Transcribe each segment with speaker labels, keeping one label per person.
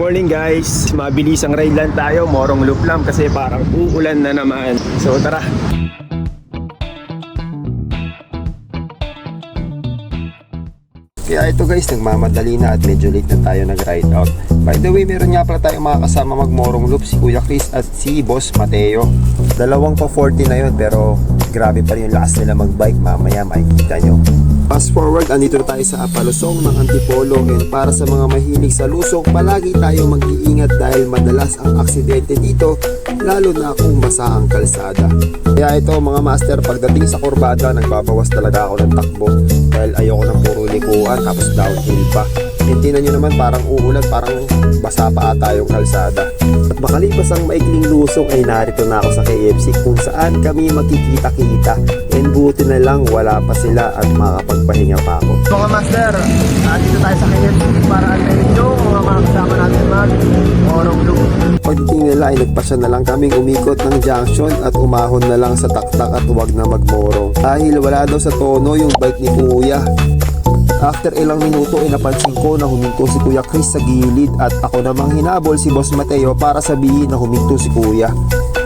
Speaker 1: morning guys, mabilis ang ride lang tayo, morong loop lang kasi parang uulan na naman. So tara.
Speaker 2: Kaya ito guys, nagmamadali na at medyo late na tayo nag-ride out. By the way, meron nga pala tayong mga kasama magmorong loop, si Kuya Chris at si Boss Mateo. Dalawang pa 40 na yun, pero grabe pa rin yung lakas nila magbike, mamaya makikita nyo. Fast forward, andito na tayo sa Apalusong ng Antipolo, and para sa mga mahilig sa lusong, palagi tayo mag-iingat dahil madalas ang aksidente dito, lalo na kung basa ang kalsada. Kaya ito mga master, pagdating sa kurbada, nagbabawas talaga ako ng takbo dahil ayoko ng puro likuan tapos downhill pa. And tingnan nyo naman, parang uulan, parang basa pa ata yung kalsada. At makalipas ang maikling lusong ay narito na ako sa KFC kung saan kami magkikita-kita. And buti na lang wala pa sila at makakapagpahinga pa ako.
Speaker 3: Mga master, dito tayo sa KFC para antayin nyo mga kasama natin mag-morong loop.
Speaker 2: Pagdating nila ay nagpasya na lang kaming umikot ng junction at umahon na lang sa taktak at huwag na magmorong. Dahil wala daw sa tono yung bike ni Kuya. After ilang minuto ay napansin ko na huminto si Kuya Chris sa gilid at ako namang hinabol si Boss Mateo para sabihin na huminto si Kuya.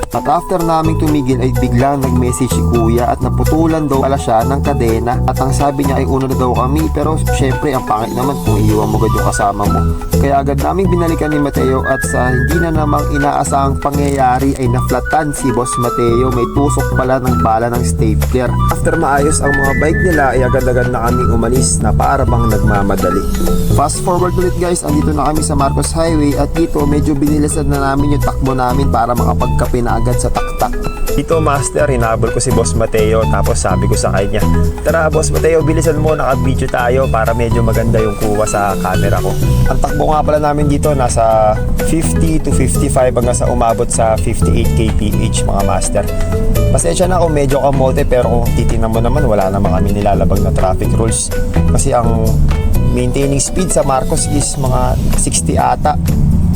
Speaker 2: At after naming tumigil ay biglang nag-message si Kuya at naputulan daw pala siya ng kadena. At ang sabi niya ay una na daw kami, pero syempre ang pangit naman kung iiwan mo agad yung kasama mo. Kaya agad naming binalikan ni Mateo at sa hindi na namang inaasahang pangyayari ay naflatan si Boss Mateo. May tusok pala ng bala ng stapler. After maayos ang mga bike nila ay agad-agad na kaming umalis na para bang nagmamadali. Fast forward ulit guys, andito na kami sa Marcos Highway at dito medyo binilisan na namin yung takbo namin para makapagkape na agad sa taktak.
Speaker 1: Dito master, hinabol ko si Boss Mateo tapos sabi ko sa kanya, tara Boss Mateo, bilisan mo, naka-video tayo para medyo maganda yung kuha sa camera ko. Ang takbo nga pala namin dito nasa 50 to 55 hanggang sa umabot sa 58 kph mga master. Pasensya na kung medyo kamote, pero kung titingnan mo naman wala naman kami nilalabag na traffic rules. Kasi ang maintaining speed sa Marcos is mga 60 ata.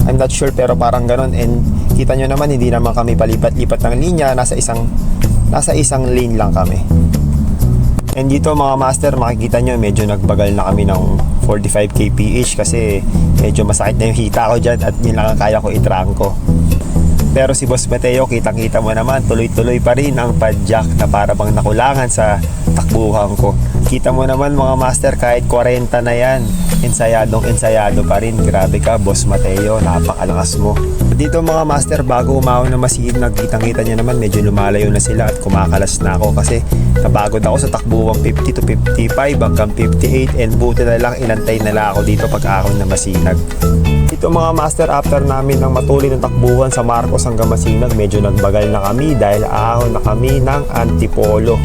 Speaker 1: I'm not sure pero parang ganon, and kita nyo naman hindi naman kami palipat-lipat ng linya, nasa isang lane lang kami. And dito mga master, makikita nyo medyo nagbagal na kami ng 45 kph kasi medyo masakit na yung hita ko dyan at yun lang ang kaya ko itrangko. Pero si Boss Mateo, kitang-kita mo naman, tuloy-tuloy pa rin ang padjak na para bang nakulangan sa takbuhan ko. Kita mo naman mga master, kahit 40 na yan, ensayado pa rin. Grabe ka Boss Mateo, napakalakas mo. Dito mga master, bago umahon na masid, nagkitang-kita nyo naman medyo lumalayo na sila at kumakalas na ako kasi napagod ako sa takbuhan 50 to 55 hanggang 58, and buti na lang inantay na lang ako dito pag ahon na Masinag. Ito mga master, after namin ng matuloy na takbuhan sa Marcos hanggang Masinag, medyo nagbagal na kami dahil ahon na kami ng Antipolo.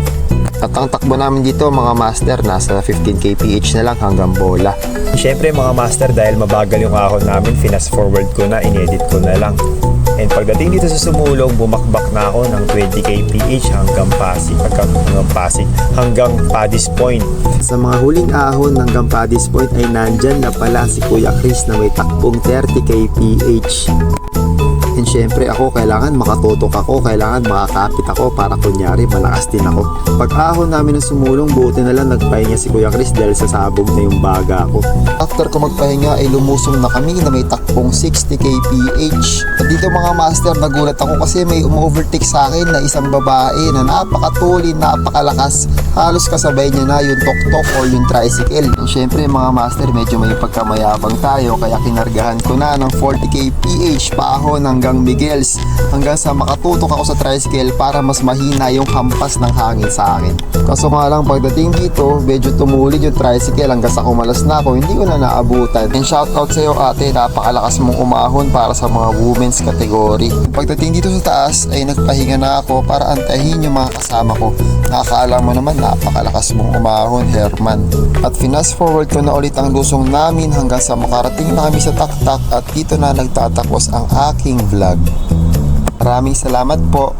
Speaker 2: At ang takbo namin dito mga master, nasa 15 kph na lang hanggang Bola.
Speaker 1: Siyempre mga master, dahil mabagal yung ahon namin, fast forward ko na, inedit ko na lang. And pagdating dito sa Sumulong, bumakbak na ako ng 20 kph hanggang Paddy's Point.
Speaker 2: Sa mga huling ahon hanggang Paddy's Point ay nandyan na pala si Kuya Chris na may takbong 30 kph. And syempre ako, kailangan makatutok ako, kailangan makakapit ako para kunyari malakas din ako. Pag ahon namin ng Sumulong, buti na lang nagpahinga si Kuya Chris dahil sa sabog na yung baga ko. After ko magpahinga ay lumusong na kami na may takbong 60 kph. At dito mga master, nagulat ako kasi may overtake sa akin na isang babae na napakatuli, napakalakas. Halos kasabay niya na yung tok-tok o yung tricycle. And syempre mga master, medyo may pagkamayabang tayo kaya kinargahan ko na ng 40 kph paahon hanggang Miguel's hanggang sa makatutok ako sa tricycle para mas mahina yung hampas ng hangin sa akin. Kaso nga lang pagdating dito, medyo tumulid yung tricycle hanggang sa kumalas na ako, hindi ko na naabutan. And shout out sa iyo ate, napakalakas mong umahon para sa mga women's category. Pagdating dito sa taas ay nagpahinga na ako para antahin yung mga kasama ko. Nakakaalam mo naman, napakalakas mong umahon Herman. At fast forward ko na ulit ang lusong namin hanggang sa makarating na kami sa taktak at dito na nagtatapos ang aking vlog. Maraming salamat po.